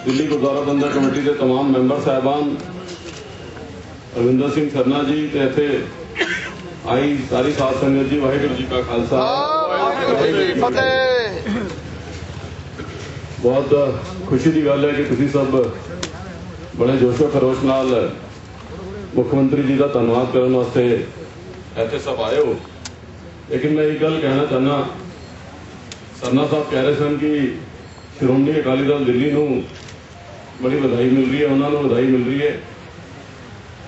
दिल्ली गुरुद्वारा प्रबंधक कमेटी के तमाम मैंबर साहबान, रविंदर सिंह सरना जी ते इत्थे आई सारी साध संगत जी, वाहिगुरू जी का खालसा बहुत खुशी की गल है कि तुसीं सब बड़े जोशो खरोश नाल मुख्यमंत्री जी का धन्यवाद करने वास्ते इत्थे सब आए हो। लेकिन मैं एक गल कहना चाहना, सरना साहब कह रहे सन कि श्रोमणी अकाली दल दिल्ली नूं बड़ी बधाई मिल रही है, उन्होंने बधाई मिल रही है।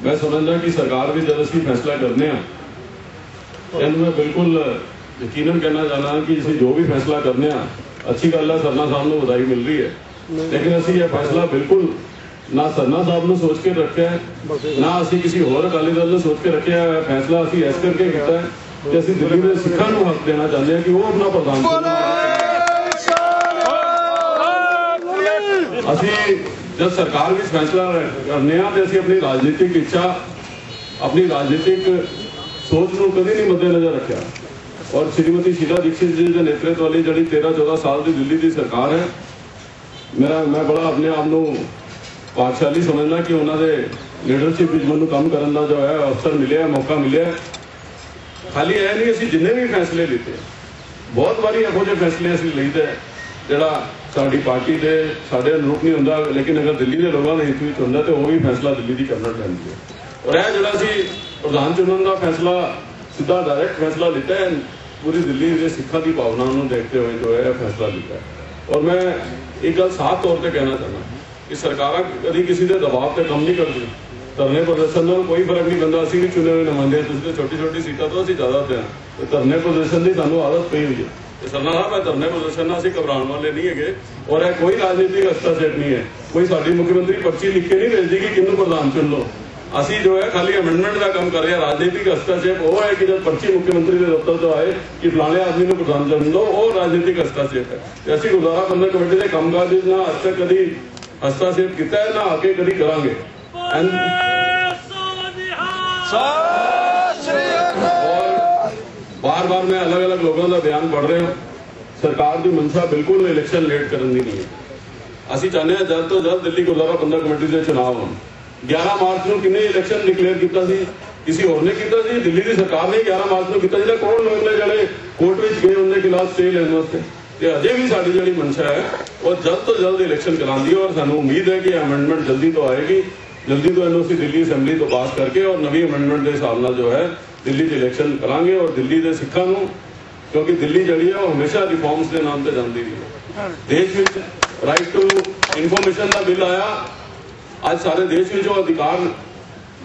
मैं समझदा कि सरकार भी जब असीं फैसला करने इन्हूं मैं बिल्कुल यकीनन कहना चाहना कि असीं जो भी फैसला करने अच्छी गल है, सरना साहब नूं बधाई मिल रही है। लेकिन असीं यह फैसला बिल्कुल ना सरना साहब नूं सोच के रखा है, ना असीं किसी होर अकाली दल नूं सोच के रखा है। फैसला असीं इस करके कीता है कि असीं दिल्ली के सिखां नूं हक देना चाहते हैं कि वो अपना प्रधान असीं जब सरकार भी फैसला करने तो असीं अपनी राजनीतिक इच्छा, अपनी राजनीतिक सोच को कभी नहीं मद्देनजर रखा। और श्रीमती शीला दीक्षित जी के नेतृत्व वाली जी 13-14 साल की दिल्ली की सरकार है, मैं बड़ा अपने आप को भाग्यशाली समझना कि उन्होंने लीडरशिप मैं काम करने का जो है अवसर मिले, मौका मिले। खाली यह नहीं असीं जिन्ने भी फैसले लिते, बहुत बारी इहो जिहे फैसले असीं लईदे जिहड़ा साडी पार्टी के साडे अनुरूप नहीं हुंदा, लेकिन अगर दिल्ली के लोगों के हित में हुंदा तो वो भी फैसला दिल्ली की करना चाहिए है। और यह जिहड़ा असीं प्रधान चुनने का फैसला सीधा डायरैक्ट फैसला लिता है, पूरी दिल्ली के सिखा की भावना को देखते हुए जो है फैसला लिया है। और मैं एक गल साफ तौर पर कहना चाहना कि सरकार कभी किसी के दबाव पर कम नहीं करती। धरने प्रदर्शन का कोई फर्क नहीं पैंदा, असीं भी चुने हुए नुमाइंदे, तुसीं तो छोटी सीटां तो असीं ज़्यादा पे हैं। धरने प्रदर्शन की सानूं आदत पई हुई है। सरना साहब धरने प्रदर्शन असीं घबराने वाले नहीं है और यह कोई राजनीतिक हस्तक्षेप नहीं है। कोई साडी मुख्यमंत्री पर्ची लिख के नहीं भेजती कि किन्नू प्रधान चुन लो। असीं जो है खाली अमेंडमेंट का काम कर रहे हैं। राजनीतिक हस्तक्षेप वो है कि जब पर्ची मुख्यमंत्री के दफ्तर तो आए कि फलाने आदमी को प्रधान चुन लो, वो राजनीतिक हस्तक्षेप है। असीं गुरुद्वारा प्रबंधक कमेटी के कामकाज ना अज तक कभी हस्तक्षेप किया है, ना आगे कभी करांगे। बार बार मैं अलग अलग लोगों का बयान पढ़ रहा हूँ। सरकार की मंशा बिल्कुल इलेक्शन लेट करने की नहीं है। असीं चाहते हैं जल्द तो जल्द दिल्ली गुरुद्वारा प्रबंधक कमेटी के चुनाव होण। 11 मार्च को किन्ने इलेक्शन डिक्लेयर किया सी? किसी होर ने किया सी? दिल्ली की सरकार ने 11 मार्च को किया। जिहड़े कौन लोग ने जिहड़े कोर्ट में गए उनके खिलाफ स्टे लेने वास्ते। तो अजे भी साडी जिहड़ी मंशा है वो जल्द तो जल्द इलेक्शन करानी है। और सानू उम्मीद है कि अमेंडमेंट जल्दी तो आएगी, जल्दी तो इन्होंने दिल्ली असैम्बली तो पास करके और नवी अमेंडमेंट के हिसाब नाल जो है दिल्ली इलेक्शन करांगे। और दिल्ली के सिखां नूं, क्योंकि दिल्ली जी है हमेशा रिफॉर्म्स के नाम पर जाती रही है। देश में राइट टू इनफॉर्मेशन का बिल आया, आज सारे देश में जो अधिकार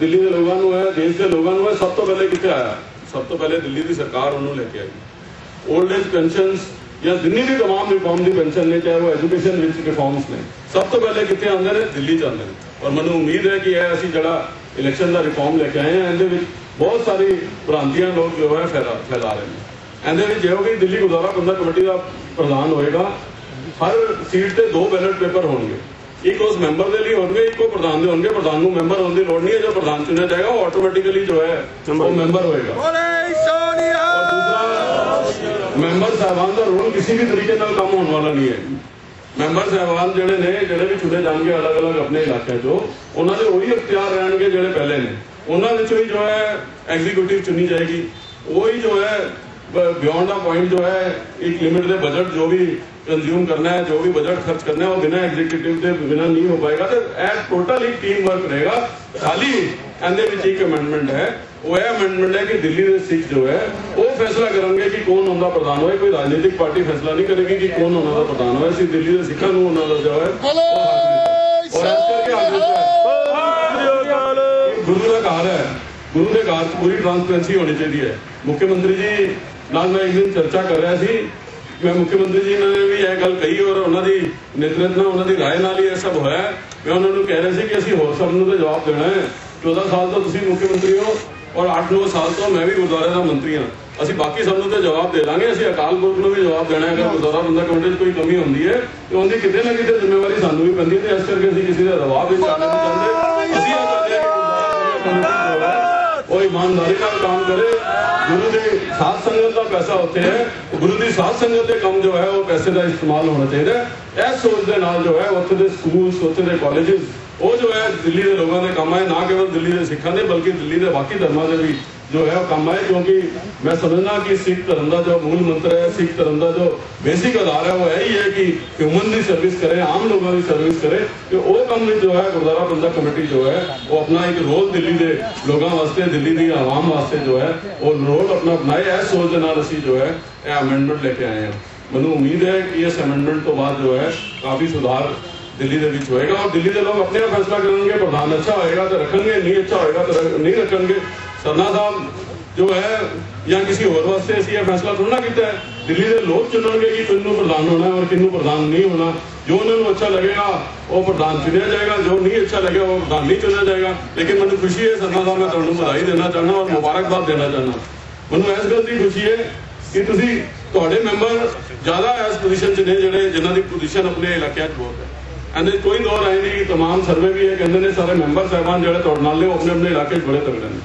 दिल्ली के लोगों को है, देश के लोगों को है, सब तो पहले कितने आया? सब तो पहले दिल्ली की सरकार उन्होंने लेके आई। ओल्ड एज पेंशन या जिन्नी भी तमाम रिफॉर्म की पेंशन ने, चाहे वो एजुकेशन विच रिफॉर्म्स ने, सब तो पहले कितने आते हैं? दिल्ली च आते हैं। और मैंने उम्मीद है कि यह असीं जिहड़ा इलेक्शन का रिफॉर्म लेके आए हैं, इहदे विच बहुत सारी भ्रांतियां लोग जो है फैला रहे हैं। इहदे विच जो कि दिल्ली गुरुद्वारा प्रबंधक कमेटी का प्रधान होएगा, हर सीट से 2 बैलेट पेपर होंगे। एक उस मैंबर के लिए होंगे, एक को प्रधान के होंगे। प्रधान को मैंबर होने की लोड़ नहीं है, जो प्रधान चुनिया जाएगा वो ऑटोमेटिकली जो है वो मैंबर होएगा। और दूसरा, मैंबर साहबान का रोल किसी भी तरीके का कम होने वाला नहीं है। मैंबर साहबान जिहड़े ने, जिहड़े भी चुने जाएंगे अलग अलग अपने इलाके चो, उन्होंने वही अख्तियार रहेंगे जिहड़े पहले ने। उन्होंने ही जो है एग्जीक्यूटिव चुनी जाएगी, वही जो है बियॉन्ड द पॉइंट जो है एक लिमिट के बजट जो भी कंज्यूम करना है, जो भी बजट खर्च करना है, वो बिना एग्जीक्यूटिव के बिना नहीं हो पाएगा। तो टोटल एक टीम वर्क रहेगा। खाली एक अमेंडमेंट है, वो अमेंडमेंट है कि दिल्ली के सिख जो है वो फैसला करेंगे कि कौन उनका प्रधान होए। कोई राजनीतिक पार्टी फैसला नहीं करेगी कि कौन उनका प्रधान होए। सिर्फ दिल्ली के सिखा जो है गुरु का घर है, गुरु के घर पूरी ट्रांसपेरेंसी होनी चाहिए है। मुख्यमंत्री जी नाल मैं एक दिन चर्चा कर रहा थी, मैं मुख्यमंत्री जी ने भी यह गल कही और उन्होंने नेतृत्व उन्होंने राय नाल ही यह सब होया। मैं उन्होंने कह रहा कि असीं होर सब नूं तो जवाब देना है। 14 साल तो तुसीं मुख्यमंत्री हो और 8-9 साल तो मैं भी गुरुद्वारे का मंत्री हाँ। असीं बाकी सब नूं तो जवाब दे देंगे। असीं अकाल पुरख नूं भी जवाब देना है। अगर गुरुद्वारा प्रबंधक कमेटी कोई कमी होंदी है तो उनकी किते ना किते जिम्मेवारी सानूं भी पैंदी है। इस करके असीं किसी का दबाव नहीं चाहते। वो ईमानदारी का काम करे। गुरु की साध संगत का पैसा उत्थे है, गुरु की साध संगत के काम जो है वो पैसे का इस्तेमाल होना चाहिए। इस सोच के नाल जो है उत्थे दे स्कूल, उत्थे दे कॉलेजेस वो जो है दिल्ली के लोगों के काम आए, ना केवल दिल्ली के सिखा के बल्कि दिल्ली के बाकी धर्मों के भी जो है काम आए। क्योंकि मैं समझना कि सिख धर्म का जो मूल मंत्र है, सिख धर्म का जो बेसिक आधार है वो यही है कि ह्यूमन की सर्विस करे, आम लोगों की सर्विस करे। कि वो काम में जो है गुरुद्वारा प्रबंधक कमेटी जो है वो अपना एक रोल दिल्ली के लोगों वास्ते, दिल्ली की आवाम वास्ते जो है वो रोल अपना अपनाए। इस सोच के नाल असीं जो है यह अमेंडमेंट लेके आए हैं। मैनूं उम्मीद है कि इस अमेंडमेंट तो बाद जो है काफ़ी सुधार दिल्ली के विच होएगा और दिल्ली के लोग अपने आप फैसला करेंगे। प्रधान अच्छा होएगा तो रखेंगे, नहीं अच्छा होएगा तो नहीं रखेंगे। सरना साहब जो है या किसी और वास्ते असीं यह फैसला थोड़ा ना किया है। दिल्ली के लोग चुनेंगे कि किन्नू प्रधान होना है और किन्नू प्रधान नहीं होना। जो उन्होंने अच्छा लगेगा वो प्रधान चुनिया जाएगा, जो नहीं अच्छा लगेगा वो प्रधान नहीं चुनिया जाएगा। लेकिन मैंने खुशी है सरना साहब, मैं तुहानू बधाई देना चाहना और मुबारकबाद देना चाहना। मैनूं इस गल की खुशी है कि तुसीं तुहाडे मैंबर ज़्यादा इस पोजीशन च ने जिहड़े जिन्हां दी पोजीशन अपने इलाके बहुत है। कहते कोई दौर आए नहीं कि तमाम सर्वे भी है कहते हैं सारे मैंबर साहबान जो तुहाडे नाल ने अपने अपने इलाके बड़े तगड़े हैं।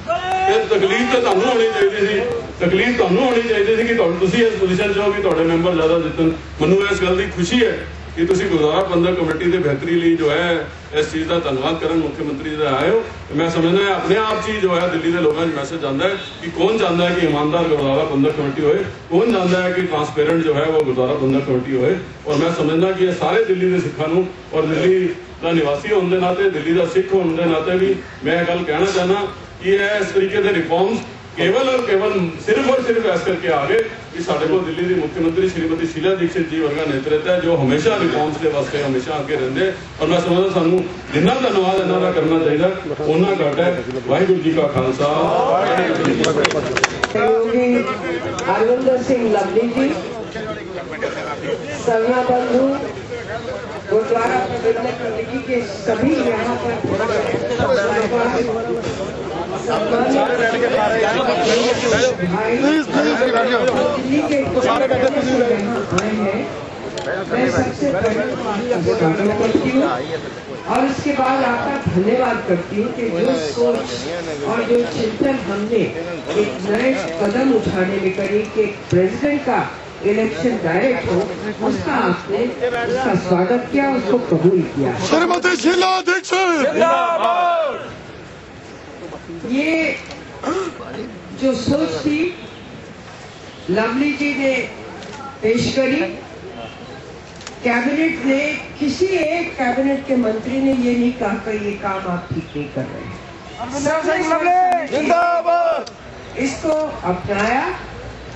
तकलीफ तो तुहानू होनी चाहिए सी, तकलीफ तुहानू होनी चाहिए सी कि तुसीं इस पोजीशन च हो कि तुहाडे मैंबर ज़्यादा जितन। मैनूं इस गल की खुशी है कि तुसीं गुरुद्वारा प्रबंधक कमेटी की बेहतरी लिए जो है इस चीज़ का धन्यवाद करन मुख्यमंत्री जी आए हो। मैं समझना है अपने आप चीज जो है दिल्ली के लोगों में मैसेज आता है कि कौन चाहता है कि ईमानदार गुरुद्वारा प्रबंधक कमेटी होए, कौन चाहता है कि ट्रांसपेरेंट जो है वो गुरुद्वारा प्रबंधक कमेटी होए। और मैं समझना कि सारे दिल्ली के सिखा और दिल्ली का निवासी होने के नाते, दिल्ली का सिख होने के नाते भी मैं गल कहना चाहना कि इस तरीके के रिफॉर्म्स केवल और केवल सिर्फ और सिर्फ ऐस करके आ गए कि साढ़े को दिल्ली की मुख्यमंत्री श्रीमती शीला दीक्षित जी वर्गा नेतृत्व है जो हमेशा रिफॉर्म्स के वास्ते हमेशा आगे रहते। और मैं समझदा सानू जिन्ना धन्यवाद इन्हां दा करना चाहिए उन्ना घट है। वाहिगुरू जी का खालसा। हरविंदर सिंह लवली जी, सरना बंधु, गुरुद्वारा प्रबंधक कमेटी के सभी यहाँ मैं सबसे पहले करती हूँ और उसके बाद आपका धन्यवाद करती हूँ कि जो सोच और जो चिंतन हमने एक नए कदम उठाने में करी कि प्रेसिडेंट का इलेक्शन डायरेक्ट हो, उसका आपने उसका स्वागत किया, उसको कबूल किया। श्रीमती शीला दीक्षित ये जो सोच थी लवली जी ने पेश करी। कैबिनेट ने, किसी एक कैबिनेट के मंत्री ने ये नहीं कहा कि ये काम आप ठीक नहीं कर रहे हैं। इसको अपनाया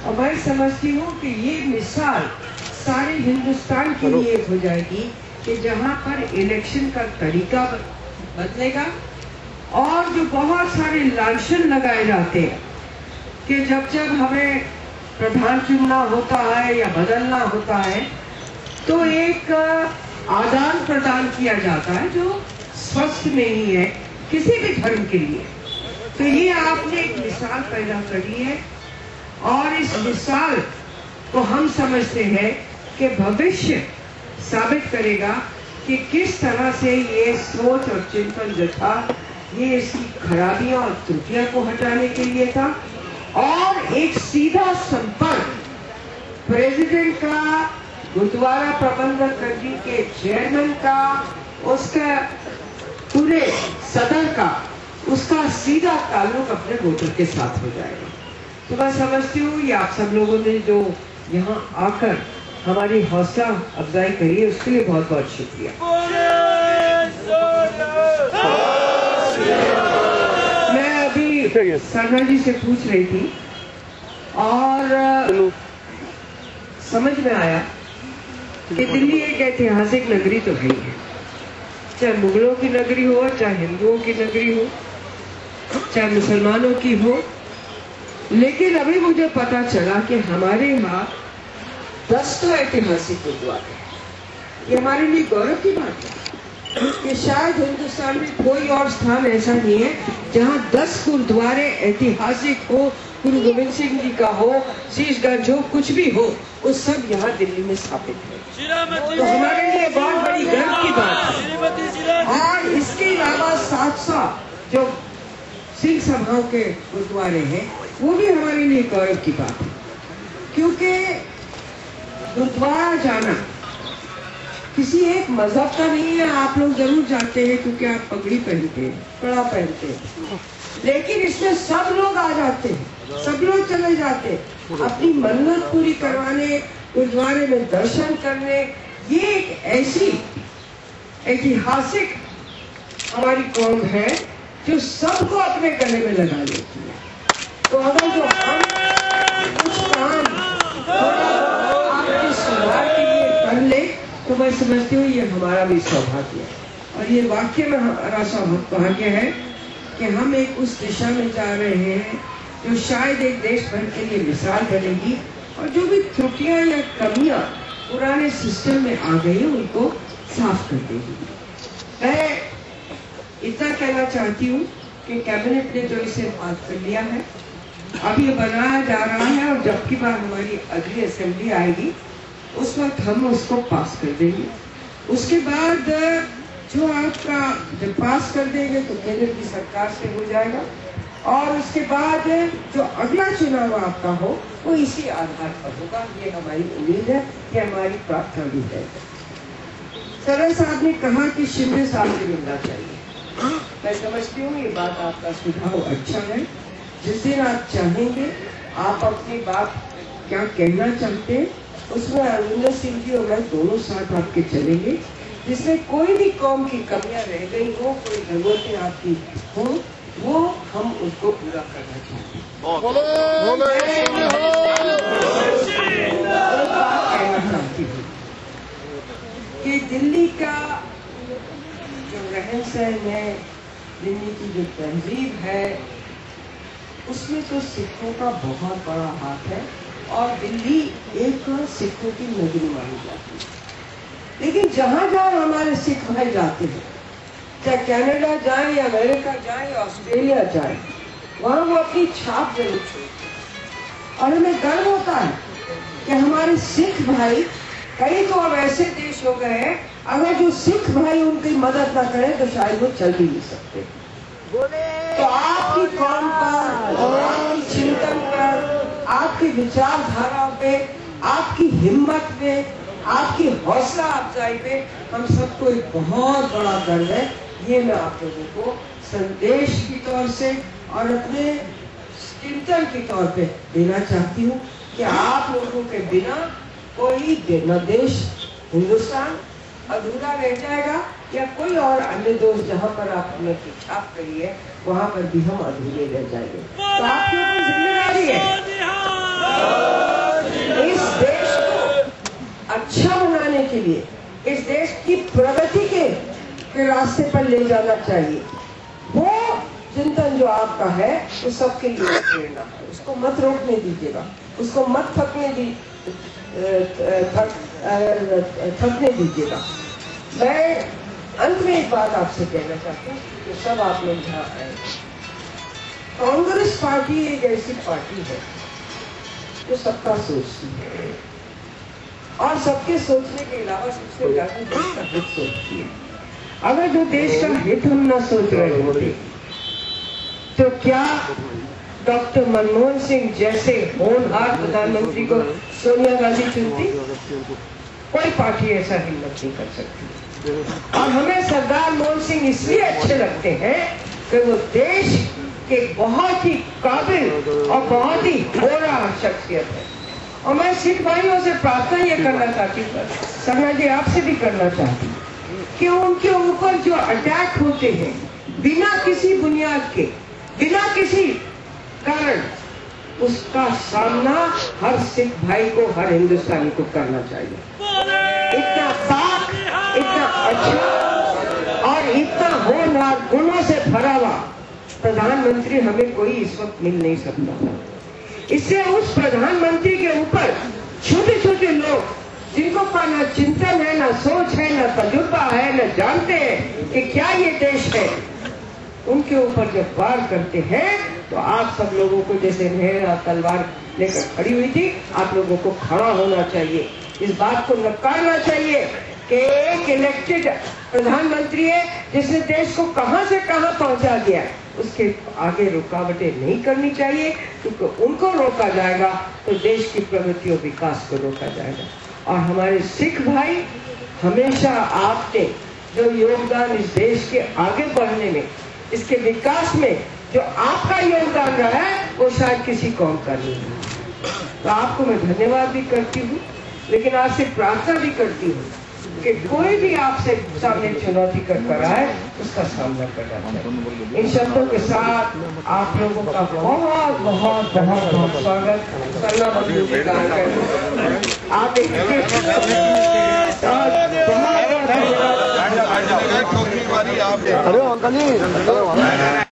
और मैं समझती हूँ कि ये मिसाल सारे हिंदुस्तान के लिए हो जाएगी कि जहाँ पर इलेक्शन का तरीका बदलेगा और जो बहुत सारे लांछन लगाए जाते हैं कि जब जब हमें प्रधान चुनना होता है या बदलना होता है तो एक आदान प्रदान किया जाता है जो स्वस्थ नहीं है किसी भी धर्म के लिए। तो ये आपने एक मिसाल पैदा करी है और इस मिसाल को हम समझते हैं कि भविष्य साबित करेगा कि किस तरह से ये सोच और चिंतन जो था ये इसकी खराबियां और त्रुटियां को हटाने के लिए था और एक सीधा संपर्क प्रेसिडेंट का, गुरुद्वारा प्रबंधक कमेटी के चेयरमैन का, उसका पूरे सदर का, उसका सीधा ताल्लुक अपने वोटर के साथ हो जाएगा। तो मैं समझती हूँ ये आप सब लोगों ने जो यहाँ आकर हमारी हौसला अफजाई करी है उसके लिए बहुत बहुत शुक्रिया। मैं अभी सरना जी से पूछ रही थी और समझ में आया कि दिल्ली एक ऐतिहासिक नगरी तो है ही है, चाहे मुगलों की नगरी हो, चाहे हिंदुओं की नगरी हो, चाहे मुसलमानों की हो। लेकिन अभी मुझे पता चला कि हमारे यहाँ 10 तो ऐतिहासिक गुरुद्वारे हैं। ये हमारे लिए गौरव की बात है कि शायद हिंदुस्तान में कोई और स्थान ऐसा नहीं है जहाँ 10 गुरुद्वारे ऐतिहासिक हो, गुरु गोविंद सिंह जी का हो, शीशगंज हो, कुछ भी हो, वो सब यहाँ दिल्ली में स्थापित है। तो हमारे लिए बहुत बड़ी गर्व की बात है। और इसके अलावा साथ साथ जो सिंह सभाओं के गुरुद्वारे हैं, वो भी हमारे लिए गौरव की बात है। क्योंकि गुरुद्वारा जाना किसी एक मजहब का नहीं है। आप लोग जरूर जाते हैं क्योंकि आप पगड़ी पहनते हैं, कड़ा पहनते हैं, लेकिन इसमें सब लोग आ जाते हैं, सब लोग चले जाते हैं अपनी मन्नत पूरी करवाने, गुरुद्वारे में दर्शन करने। ये एक ऐसी ऐतिहासिक हमारी कौम है जो सबको अपने गले में लगा लेती है। तो अगर जो हम कुछ काम आपके सुधार के लिए कर ले तो मैं समझती हूँ ये हमारा भी सौभाग्य है। और ये वाकई में हमारा सौभाग्य है कि हम एक उस दिशा में जा रहे हैं जो शायद एक देश भर के लिए मिसाल बनेगी। और जो भी त्रुटियां या कमियां पुराने सिस्टम में आ गई उनको साफ कर देगी। मैं इतना कहना चाहती हूँ कि कैबिनेट ने जो इसे पास कर लिया है, अब ये बनाया जा रहा है और जब की बार हमारी अगली असेंबली आएगी उस वक्त हम उसको पास कर देंगे। उसके बाद जो आपका जब पास कर देंगे तो केंद्र की सरकार से हो जाएगा और उसके बाद जो अगला चुनाव आपका हो वो इसी आधार पर होगा। ये हमारी उम्मीद है, ये हमारी प्रार्थना भी है। सरन साहब ने कहा कि शिंदे साहब से मिलना चाहिए। मैं समझती हूँ ये बात आपका सुझाव अच्छा है। जिस दिन आप चाहेंगे, आप अपनी बात क्या कहना चाहते हैं उसमें अरविंदर सिंह जी और मैं दोनों साथ आपके चलेंगे। जिसमें कोई भी कौम की कमियां रह गई हो, कोई जरूरतें आपकी हो, वो हम उसको पूरा करना चाहते हैं। कहना चाहती हूँ कि दिल्ली का जो रहन सहन है, दिल्ली की जो तहजीब है, उसमें तो सिखों का बहुत बड़ा हाथ है और दिल्ली एक सिखों की नगरी मानी जाती है। लेकिन जहां जहां हमारे सिख भाई जाते हैं, चाहे कनाडा जाए या अमेरिका जाए या ऑस्ट्रेलिया जाए, वहां वो अपनी छाप जरूर छोड़ते। और हमें गर्व होता है कि हमारे सिख भाई, कई तो अब ऐसे देश हो गए हैं अगर जो सिख भाई उनकी मदद ना करें तो शायद वो चल भी नहीं सकते। तो आपकी कौम पर, आपकी चिंतन पर, आपकी विचारधारा पे, आपकी हिम्मत पे, आपकी हौसला अफजाई पे हम सबको एक बहुत बड़ा गर्व है। ये मैं आप लोगों को संदेश की तौर से और अपने चिंतन के तौर पे देना चाहती हूँ कि आप लोगों के बिना कोई देश हिंदुस्तान अधूरा रह जाएगा या कोई और अन्य देश जहाँ पर आपने छाप करी है वहां पर भी हम अधूरे रह जाएंगे। तो आपकी ऊपर जिम्मेदारी है इस देश को अच्छा बनाने के लिए, इस देश की प्रगति के रास्ते पर ले जाना चाहिए। वो चिंतन जो आपका है वो सबके लिए प्रेरणा है। उसको मत रोकने दीजिएगा, उसको मत थकने दीजिएगा। मैं अंत में एक बात आपसे कहना चाहती हूँ कि सब आप लोग यहाँ आए। कांग्रेस पार्टी एक ऐसी पार्टी है जो सबका सोचती है और सबके सोचने के अलावा सबसे ज्यादा देश का हित सोचती है। अगर जो देश का हित हम न सोच रहे होते तो क्या डॉक्टर मनमोहन सिंह जैसे होनहार प्रधानमंत्री को सोनिया गांधी चुनती? कोई पार्टी ऐसा हिम्मत नहीं कर सकती। और हमें सरदार मोहन सिंह इसलिए अच्छे लगते हैं कि वो देश के बहुत ही काबिल और बहुत ही होनहार शख्सियत है। और मैं सिख भाइयों से प्रार्थना ये करना चाहती हूँ, सरना जी आपसे भी करना चाहती हूँ कि उनके ऊपर जो अटैक होते हैं बिना किसी बुनियाद के, बिना किसी कारण, उसका सामना हर सिख भाई को, हर हिंदुस्तानी को करना चाहिए। इतना पाक, इतना अच्छा और इतना होनहार गुणों से भरा हुआ प्रधानमंत्री हमें कोई इस वक्त मिल नहीं सकता। इससे उस प्रधानमंत्री के ऊपर छोटे छोटे लोग जिनको का ना चिंतन है, ना सोच है, ना तजुर्बा है, न जानते हैं कि क्या ये देश है, उनके ऊपर जब वार करते हैं तो आप सब लोगों को, जैसे मेहरा तलवार लेकर खड़ी हुई थी, आप लोगों को खड़ा होना चाहिए। इस बात को नकारना चाहिए कि एक इलेक्टेड प्रधानमंत्री है जिसने देश को कहां से कहां पहुंचा दिया, उसके आगे रुकावटें नहीं करनी चाहिए, क्योंकि उनको रोका जाएगा तो देश की प्रगति और विकास को रोका जाएगा। और हमारे सिख भाई, हमेशा आपने जो योगदान इस देश के आगे बढ़ने में, इसके विकास में जो आपका योगदान रहा है, वो शायद किसी कौम का नहीं है। तो आपको मैं धन्यवाद भी करती हूँ, लेकिन आपसे प्रार्थना भी करती हूँ कि कोई भी आपसे सामने चुनौती कर आए, उसका सामना करना चाहिए। इन शब्दों के साथ आप लोगों का बहुत बहुत बहुत बहुत स्वागत। आप अरे अंकल जी